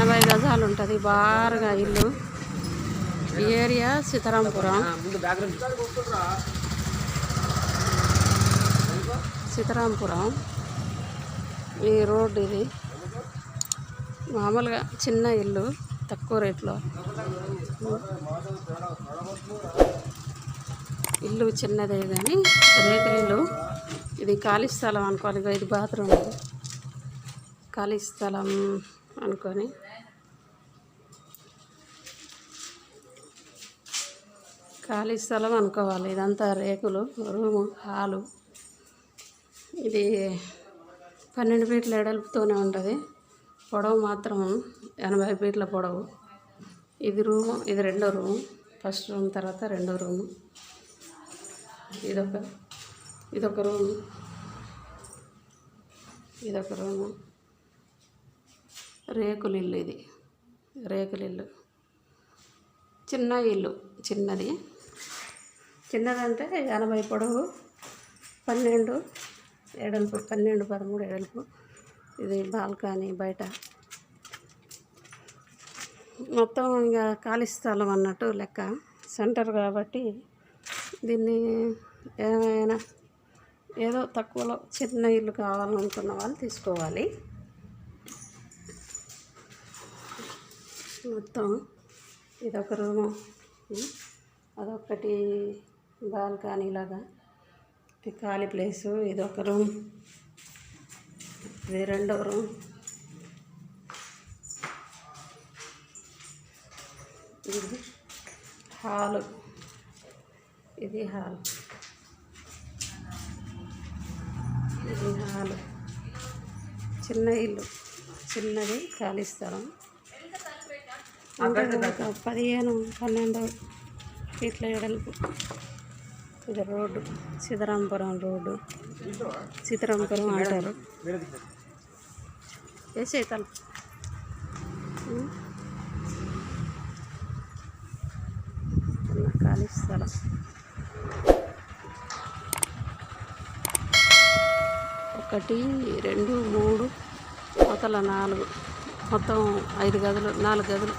80 గజాలు ఉంటుంది బారుగా ఇల్లు. ఈ ఏరియా సీతారాంపురం. ఈ రోడ్డు ఇది మామూలుగా చిన్న ఇల్లు తక్కువ రేట్లో. ఇల్లు చిన్నదే కానీ రేకులు. ఇది ఖాళీ స్థలం అనుకోవాలి. ఇది బాత్రూమ్. ఖాళీ స్థలం అనుకొని ఖాళీ స్థలం అనుకోవాలి. ఇదంతా రేకులు. Room, hall. ఇది 12 ఫీట్ల ఎడల్పుతోనే ఉంటుంది. పొడవు మాత్రం 80 ఫీట్ల పొడవు. ఇది రూము, ఇది రెండో రూము. ఫస్ట్ రూమ్ తర్వాత రెండో రూము. ఇదొక రూము. రేకుల ఇల్లు. ఇది రేకుల ఇల్లు. చిన్న ఇల్లు. చిన్నదంటే 80 పొడవు, 12 ఎడల్పు, 12, 13 ఎడల్పు. ఇది బాల్కనీ బయట. మొత్తం ఇక ఖాళీ స్థలం అన్నట్టు లెక్క. సెంటర్ కాబట్టి దీన్ని ఏమైనా ఏదో తక్కువలో చిన్న ఇల్లు కావాలనుకున్న వాళ్ళు తీసుకోవాలి. మొత్తం ఇదొక రూము, అదొకటి బాల్కనీ లాగా ఖాళీ ప్లేసు. ఇదొక రూమ్, ఇది రెండో రూమ్. ఇది హాలు. ఇది హాలు. చిన్న ఇల్లు, చిన్నది ఖాళీ స్థలం. అంటే ఒక 15-12 ఫీట్ల ఎడల్పు. ఇది రోడ్డు, సీతారాంపురం రోడ్డు. సీతారాంపురం అంటారు. వేసే తలుపు. ఖాళీ స్థలం. 1, 2, 3 అవతల 4, మొత్తం 5 గదులు, 4 గదులు.